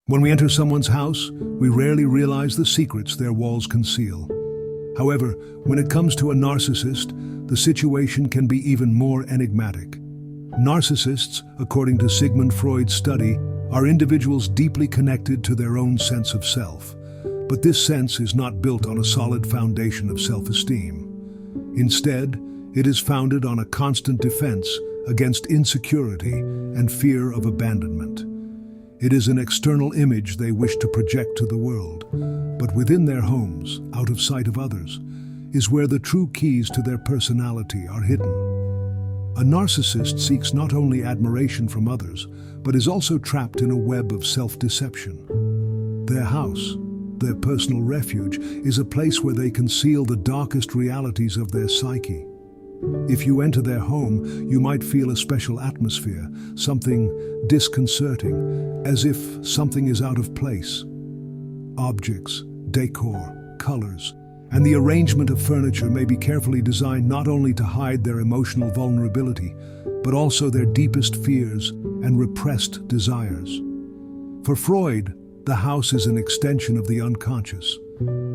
When we enter someone's house, we rarely realize the secrets their walls conceal. However, when it comes to a narcissist, the situation can be even more enigmatic. Narcissists, according to Sigmund Freud's study, are individuals deeply connected to their own sense of self. But this sense is not built on a solid foundation of self-esteem. Instead, it is founded on a constant defense against insecurity and fear of abandonment. It is an external image they wish to project to the world, but within their homes, out of sight of others, is where the true keys to their personality are hidden. A narcissist seeks not only admiration from others, but is also trapped in a web of self-deception. Their house, their personal refuge, is a place where they conceal the darkest realities of their psyche. If you enter their home, you might feel a special atmosphere, something disconcerting, as if something is out of place. Objects, decor, colors, and the arrangement of furniture may be carefully designed not only to hide their emotional vulnerability, but also their deepest fears and repressed desires. For Freud, the house is an extension of the unconscious,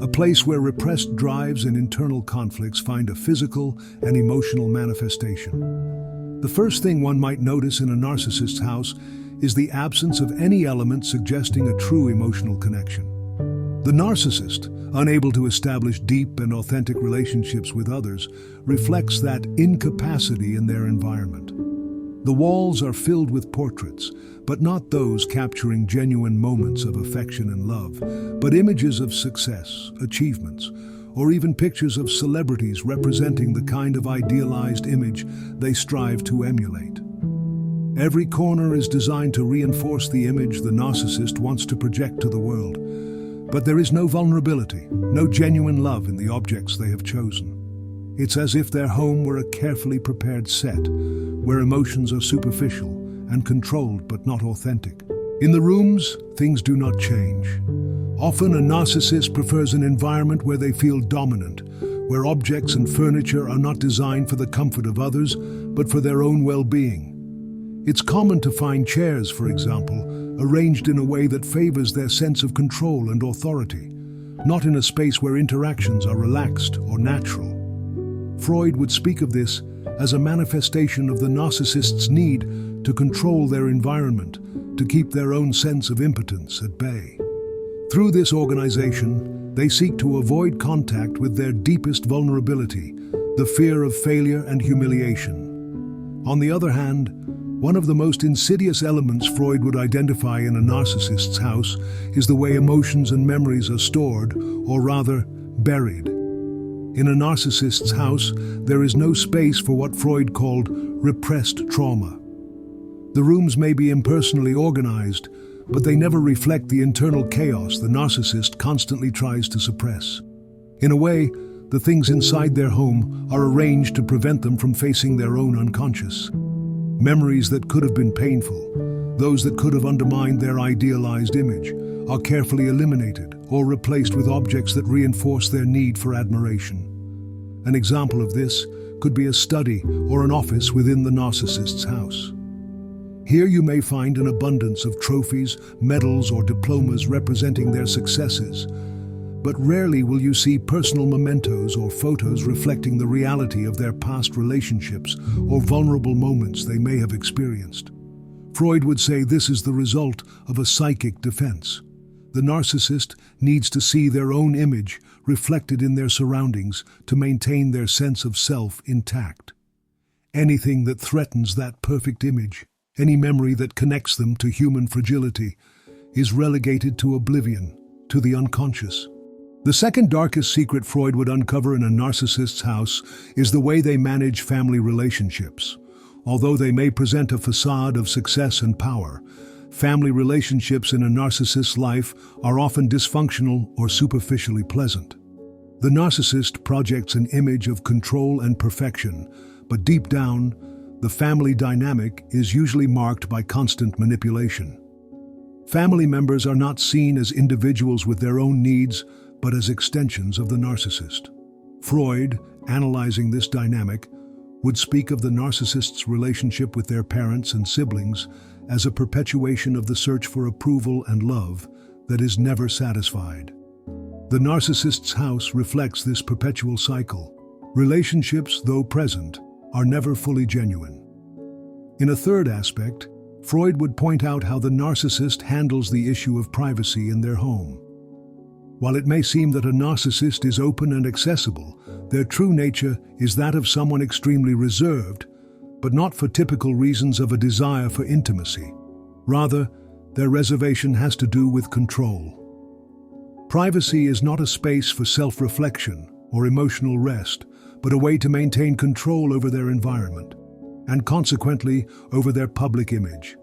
a place where repressed drives and internal conflicts find a physical and emotional manifestation. The first thing one might notice in a narcissist's house is the absence of any element suggesting a true emotional connection. The narcissist, unable to establish deep and authentic relationships with others, reflects that incapacity in their environment. The walls are filled with portraits, but not those capturing genuine moments of affection and love, but images of success, achievements, or even pictures of celebrities representing the kind of idealized image they strive to emulate. Every corner is designed to reinforce the image the narcissist wants to project to the world, but there is no vulnerability, no genuine love in the objects they have chosen. It's as if their home were a carefully prepared set, where emotions are superficial and controlled but not authentic. In the rooms, things do not change. Often a narcissist prefers an environment where they feel dominant, where objects and furniture are not designed for the comfort of others, but for their own well-being. It's common to find chairs, for example, arranged in a way that favors their sense of control and authority, not in a space where interactions are relaxed or natural. Freud would speak of this as a manifestation of the narcissist's need to control their environment, to keep their own sense of impotence at bay. Through this organization, they seek to avoid contact with their deepest vulnerability, the fear of failure and humiliation. On the other hand, one of the most insidious elements Freud would identify in a narcissist's house is the way emotions and memories are stored, or rather, buried. In a narcissist's house, there is no space for what Freud called repressed trauma. The rooms may be impersonally organized, but they never reflect the internal chaos the narcissist constantly tries to suppress. In a way, the things inside their home are arranged to prevent them from facing their own unconscious. Memories that could have been painful, those that could have undermined their idealized image, are carefully eliminated or replaced with objects that reinforce their need for admiration. An example of this could be a study or an office within the narcissist's house. Here you may find an abundance of trophies, medals, or diplomas representing their successes, but rarely will you see personal mementos or photos reflecting the reality of their past relationships or vulnerable moments they may have experienced. Freud would say this is the result of a psychic defense. The narcissist needs to see their own image reflected in their surroundings to maintain their sense of self intact. Anything that threatens that perfect image, any memory that connects them to human fragility, is relegated to oblivion, to the unconscious. The second darkest secret Freud would uncover in a narcissist's house is the way they manage family relationships. Although they may present a facade of success and power, family relationships in a narcissist's life are often dysfunctional or superficially pleasant. The narcissist projects an image of control and perfection, but deep down, the family dynamic is usually marked by constant manipulation. Family members are not seen as individuals with their own needs, but as extensions of the narcissist. Freud, analyzing this dynamic, would speak of the narcissist's relationship with their parents and siblings as a perpetuation of the search for approval and love that is never satisfied. The narcissist's house reflects this perpetual cycle. Relationships, though present, are never fully genuine. In a third aspect, Freud would point out how the narcissist handles the issue of privacy in their home. While it may seem that a narcissist is open and accessible, their true nature is that of someone extremely reserved, but not for typical reasons of a desire for intimacy. Rather, their reservation has to do with control. Privacy is not a space for self-reflection or emotional rest, but a way to maintain control over their environment, and consequently over their public image.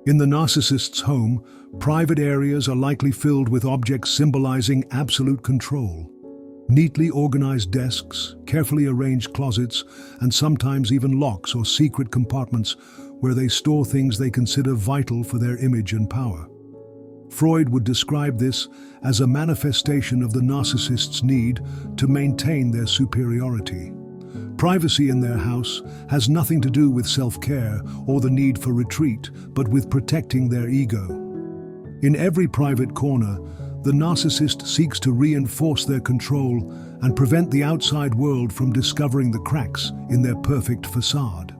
In the narcissist's home, private areas are likely filled with objects symbolizing absolute control. Neatly organized desks, carefully arranged closets, and sometimes even locks or secret compartments where they store things they consider vital for their image and power. Freud would describe this as a manifestation of the narcissist's need to maintain their superiority. Privacy in their house has nothing to do with self-care or the need for retreat, but with protecting their ego. In every private corner, the narcissist seeks to reinforce their control and prevent the outside world from discovering the cracks in their perfect façade.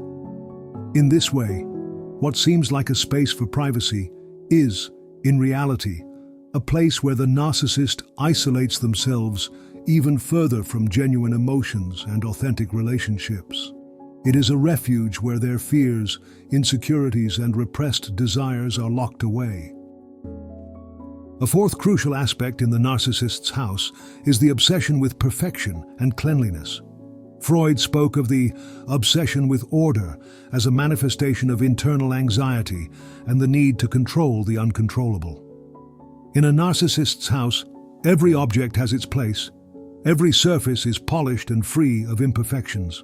In this way, what seems like a space for privacy is, in reality, a place where the narcissist isolates themselves even further from genuine emotions and authentic relationships. It is a refuge where their fears, insecurities, and repressed desires are locked away. A fourth crucial aspect in the narcissist's house is the obsession with perfection and cleanliness. Freud spoke of the obsession with order as a manifestation of internal anxiety and the need to control the uncontrollable. In a narcissist's house, every object has its place. Every surface is polished and free of imperfections.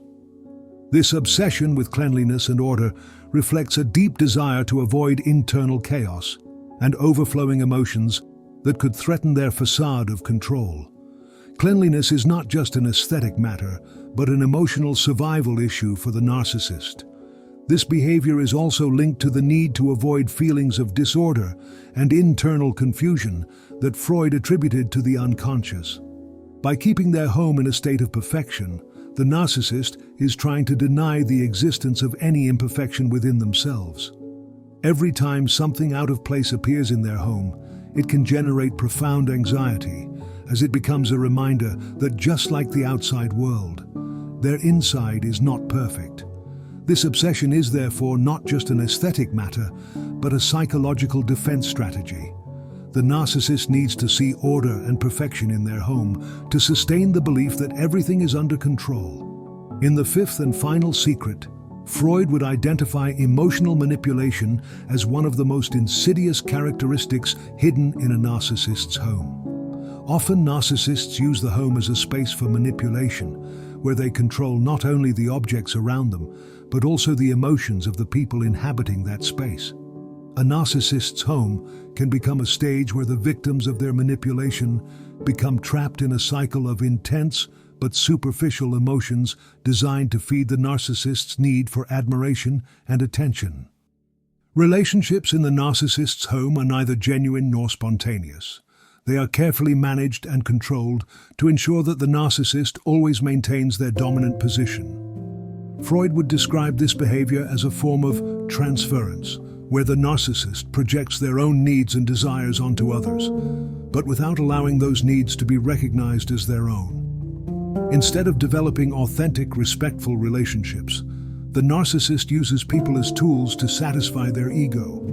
This obsession with cleanliness and order reflects a deep desire to avoid internal chaos and overflowing emotions that could threaten their facade of control. Cleanliness is not just an aesthetic matter, but an emotional survival issue for the narcissist. This behavior is also linked to the need to avoid feelings of disorder and internal confusion that Freud attributed to the unconscious. By keeping their home in a state of perfection, the narcissist is trying to deny the existence of any imperfection within themselves. Every time something out of place appears in their home, it can generate profound anxiety, as it becomes a reminder that just like the outside world, their inside is not perfect. This obsession is therefore not just an aesthetic matter, but a psychological defense strategy. The narcissist needs to see order and perfection in their home to sustain the belief that everything is under control. In the fifth and final secret, Freud would identify emotional manipulation as one of the most insidious characteristics hidden in a narcissist's home. Often narcissists use the home as a space for manipulation, where they control not only the objects around them, but also the emotions of the people inhabiting that space. A narcissist's home can become a stage where the victims of their manipulation become trapped in a cycle of intense but superficial emotions designed to feed the narcissist's need for admiration and attention. Relationships in the narcissist's home are neither genuine nor spontaneous. They are carefully managed and controlled to ensure that the narcissist always maintains their dominant position. Freud would describe this behavior as a form of transference, where the narcissist projects their own needs and desires onto others, but without allowing those needs to be recognized as their own. Instead of developing authentic, respectful relationships, the narcissist uses people as tools to satisfy their ego.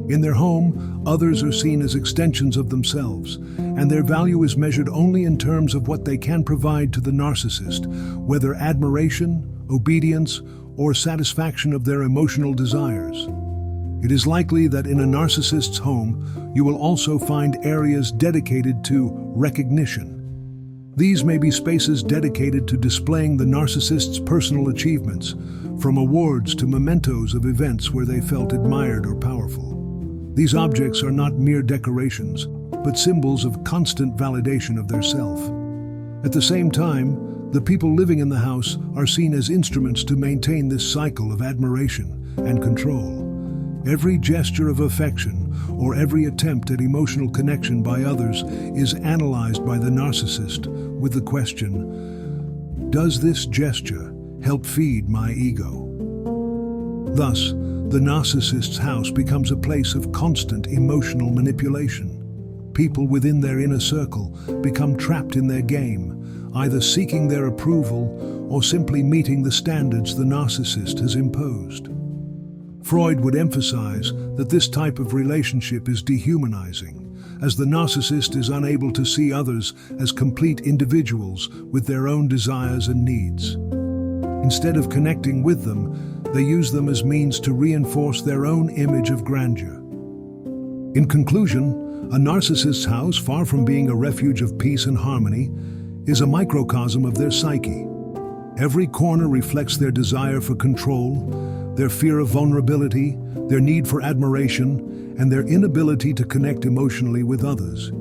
In their home, others are seen as extensions of themselves, and their value is measured only in terms of what they can provide to the narcissist, whether admiration, obedience, or satisfaction of their emotional desires. It is likely that in a narcissist's home, you will also find areas dedicated to recognition. These may be spaces dedicated to displaying the narcissist's personal achievements, from awards to mementos of events where they felt admired or powerful. These objects are not mere decorations, but symbols of constant validation of their self. At the same time, The people living in the house are seen as instruments to maintain this cycle of admiration and control. Every gesture of affection or every attempt at emotional connection by others is analyzed by the narcissist with the question, does this gesture help feed my ego? Thus, the narcissist's house becomes a place of constant emotional manipulation. People within their inner circle become trapped in their game, either seeking their approval or simply meeting the standards the narcissist has imposed. Freud would emphasize that this type of relationship is dehumanizing, as the narcissist is unable to see others as complete individuals with their own desires and needs. Instead of connecting with them, they use them as means to reinforce their own image of grandeur. In conclusion, a narcissist's house, far from being a refuge of peace and harmony, is a microcosm of their psyche. Every corner reflects their desire for control, their fear of vulnerability, their need for admiration, and their inability to connect emotionally with others.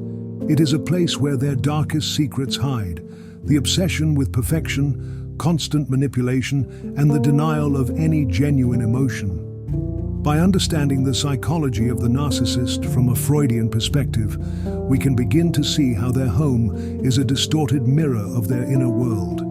It is a place where their darkest secrets hide, the obsession with perfection, constant manipulation, and the denial of any genuine emotion. By understanding the psychology of the narcissist from a Freudian perspective, we can begin to see how their home is a distorted mirror of their inner world,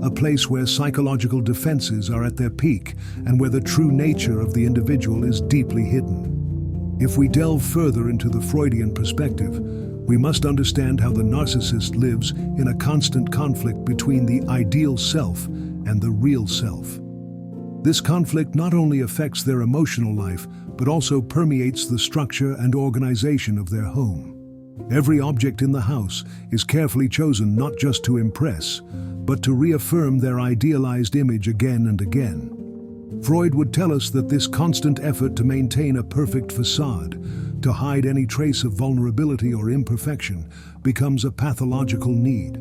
a place where psychological defenses are at their peak and where the true nature of the individual is deeply hidden. If we delve further into the Freudian perspective, we must understand how the narcissist lives in a constant conflict between the ideal self and the real self. This conflict not only affects their emotional life, but also permeates the structure and organization of their home. Every object in the house is carefully chosen not just to impress, but to reaffirm their idealized image again and again. Freud would tell us that this constant effort to maintain a perfect façade, to hide any trace of vulnerability or imperfection, becomes a pathological need.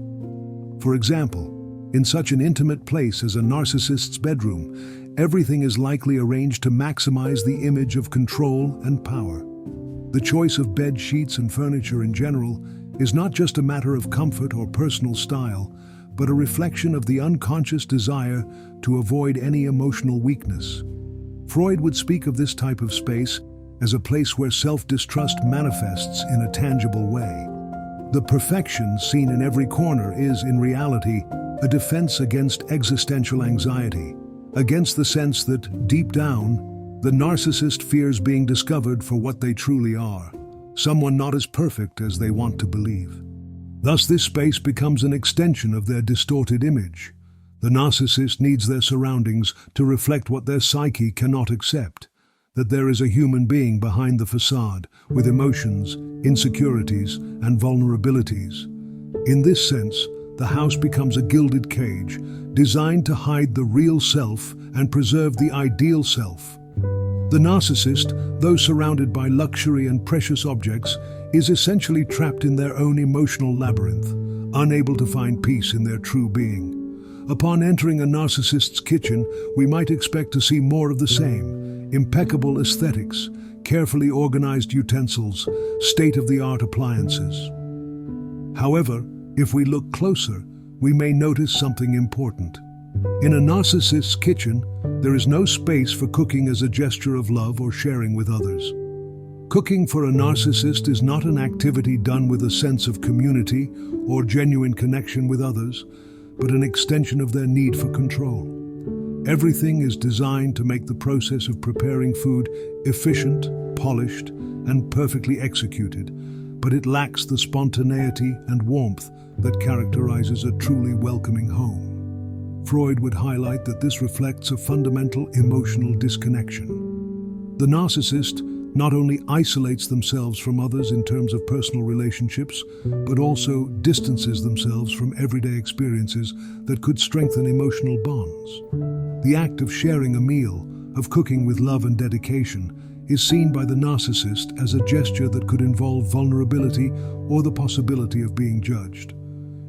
For example, in such an intimate place as a narcissist's bedroom, everything is likely arranged to maximize the image of control and power. The choice of bed sheets and furniture in general is not just a matter of comfort or personal style, but a reflection of the unconscious desire to avoid any emotional weakness. Freud would speak of this type of space as a place where self-distrust manifests in a tangible way. The perfection seen in every corner is, in reality, a defense against existential anxiety, against the sense that, deep down, the narcissist fears being discovered for what they truly are, someone not as perfect as they want to believe. Thus, this space becomes an extension of their distorted image. The narcissist needs their surroundings to reflect what their psyche cannot accept, that there is a human being behind the facade, with emotions, insecurities, and vulnerabilities. In this sense, the house becomes a gilded cage, designed to hide the real self and preserve the ideal self. The narcissist, though surrounded by luxury and precious objects, is essentially trapped in their own emotional labyrinth, unable to find peace in their true being. Upon entering a narcissist's kitchen, we might expect to see more of the same: impeccable aesthetics, carefully organized utensils, state-of-the-art appliances. However, if we look closer, we may notice something important. In a narcissist's kitchen, there is no space for cooking as a gesture of love or sharing with others. Cooking for a narcissist is not an activity done with a sense of community or genuine connection with others, but an extension of their need for control. Everything is designed to make the process of preparing food efficient, polished, and perfectly executed, but it lacks the spontaneity and warmth that characterizes a truly welcoming home. Freud would highlight that this reflects a fundamental emotional disconnection. The narcissist not only isolates themselves from others in terms of personal relationships, but also distances themselves from everyday experiences that could strengthen emotional bonds. The act of sharing a meal, of cooking with love and dedication, is seen by the narcissist as a gesture that could involve vulnerability or the possibility of being judged.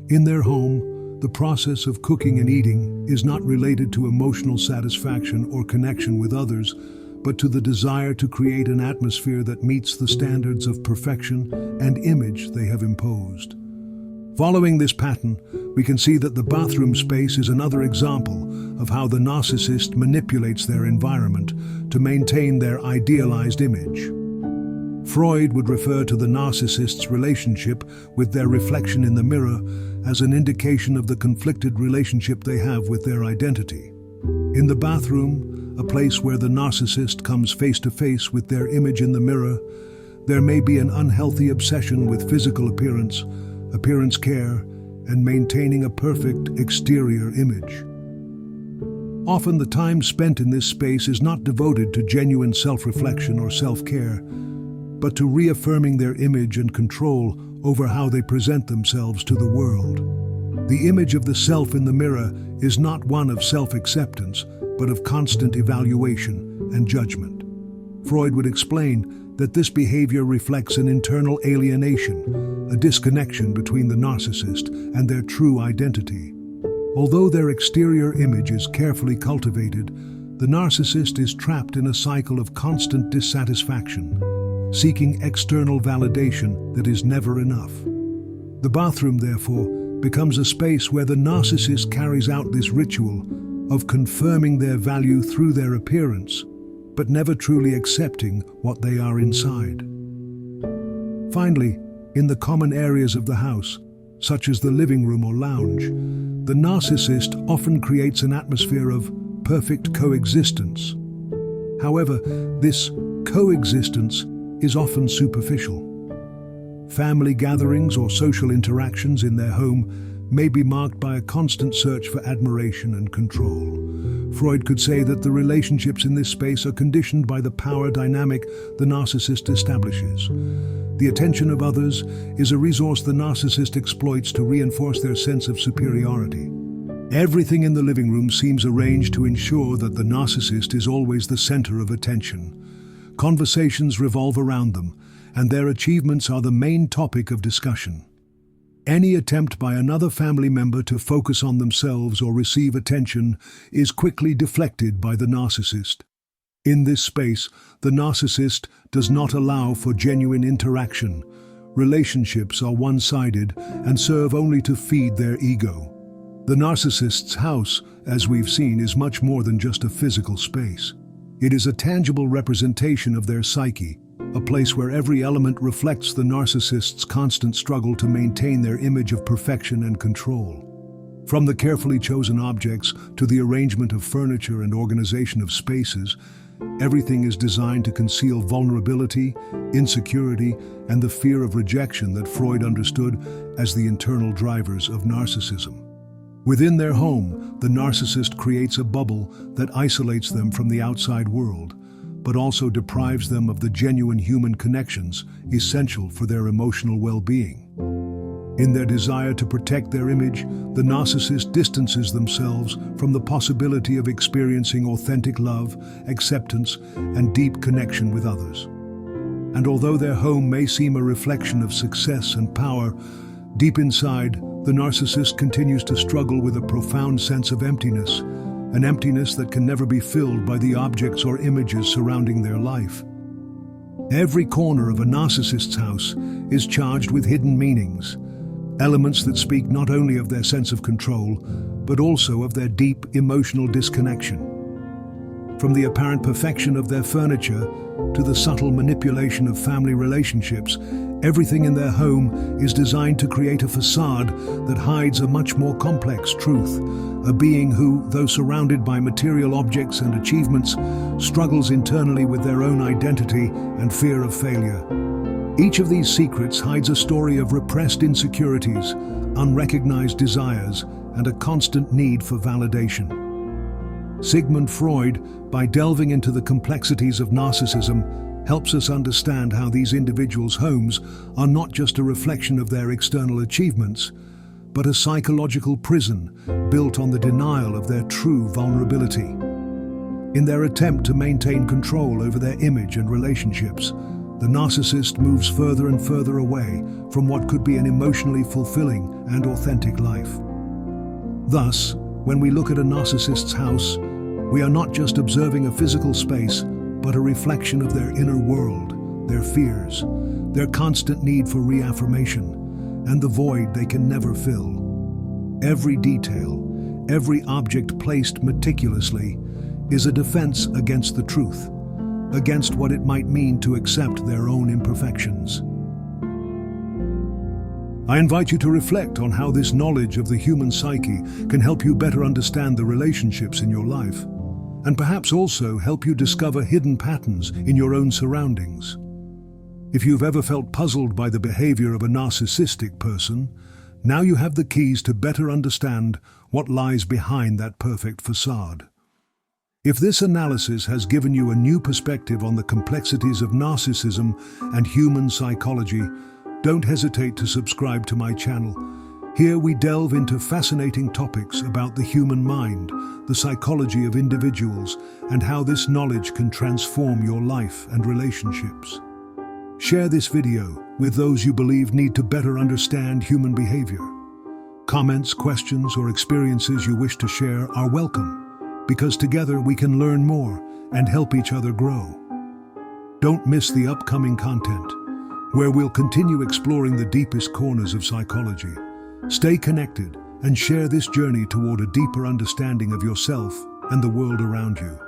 In their home, the process of cooking and eating is not related to emotional satisfaction or connection with others, but to the desire to create an atmosphere that meets the standards of perfection and image they have imposed. Following this pattern, we can see that the bathroom space is another example of how the narcissist manipulates their environment to maintain their idealized image. Freud would refer to the narcissist's relationship with their reflection in the mirror as an indication of the conflicted relationship they have with their identity. In the bathroom, a place where the narcissist comes face to face with their image in the mirror, there may be an unhealthy obsession with physical appearance care, and maintaining a perfect exterior image. Often the time spent in this space is not devoted to genuine self-reflection or self-care, but to reaffirming their image and control over how they present themselves to the world. The image of the self in the mirror is not one of self-acceptance, but of constant evaluation and judgment. Freud would explain that this behavior reflects an internal alienation, a disconnection between the narcissist and their true identity. Although their exterior image is carefully cultivated, the narcissist is trapped in a cycle of constant dissatisfaction, seeking external validation that is never enough. The bathroom, therefore, becomes a space where the narcissist carries out this ritual of confirming their value through their appearance, but never truly accepting what they are inside. Finally, in the common areas of the house, such as the living room or lounge, the narcissist often creates an atmosphere of perfect coexistence. However, this coexistence is often superficial. Family gatherings or social interactions in their home may be marked by a constant search for admiration and control. Freud could say that the relationships in this space are conditioned by the power dynamic the narcissist establishes. The attention of others is a resource the narcissist exploits to reinforce their sense of superiority. Everything in the living room seems arranged to ensure that the narcissist is always the center of attention. Conversations revolve around them, and their achievements are the main topic of discussion. Any attempt by another family member to focus on themselves or receive attention is quickly deflected by the narcissist. In this space, the narcissist does not allow for genuine interaction. Relationships are one-sided and serve only to feed their ego. The narcissist's house, as we've seen, is much more than just a physical space. It is a tangible representation of their psyche, a place where every element reflects the narcissist's constant struggle to maintain their image of perfection and control. From the carefully chosen objects to the arrangement of furniture and organization of spaces, everything is designed to conceal vulnerability, insecurity, and the fear of rejection that Freud understood as the internal drivers of narcissism. Within their home, the narcissist creates a bubble that isolates them from the outside world, but also deprives them of the genuine human connections essential for their emotional well-being. In their desire to protect their image, the narcissist distances themselves from the possibility of experiencing authentic love, acceptance, and deep connection with others. And although their home may seem a reflection of success and power, deep inside, the narcissist continues to struggle with a profound sense of emptiness, an emptiness that can never be filled by the objects or images surrounding their life. Every corner of a narcissist's house is charged with hidden meanings, elements that speak not only of their sense of control, but also of their deep emotional disconnection. From the apparent perfection of their furniture to the subtle manipulation of family relationships, everything in their home is designed to create a facade that hides a much more complex truth, a being who, though surrounded by material objects and achievements, struggles internally with their own identity and fear of failure. Each of these secrets hides a story of repressed insecurities, unrecognized desires, and a constant need for validation. Sigmund Freud, by delving into the complexities of narcissism, helps us understand how these individuals' homes are not just a reflection of their external achievements, but a psychological prison built on the denial of their true vulnerability. In their attempt to maintain control over their image and relationships, the narcissist moves further and further away from what could be an emotionally fulfilling and authentic life. Thus, when we look at a narcissist's house, we are not just observing a physical space, but a reflection of their inner world, their fears, their constant need for reaffirmation, and the void they can never fill. Every detail, every object placed meticulously, is a defense against the truth, against what it might mean to accept their own imperfections. I invite you to reflect on how this knowledge of the human psyche can help you better understand the relationships in your life, and perhaps also help you discover hidden patterns in your own surroundings. If you've ever felt puzzled by the behavior of a narcissistic person, now you have the keys to better understand what lies behind that perfect facade. If this analysis has given you a new perspective on the complexities of narcissism and human psychology, don't hesitate to subscribe to my channel. Here we delve into fascinating topics about the human mind, the psychology of individuals, and how this knowledge can transform your life and relationships. Share this video with those you believe need to better understand human behavior. Comments, questions, or experiences you wish to share are welcome, because together we can learn more and help each other grow. Don't miss the upcoming content, where we'll continue exploring the deepest corners of psychology. Stay connected and share this journey toward a deeper understanding of yourself and the world around you.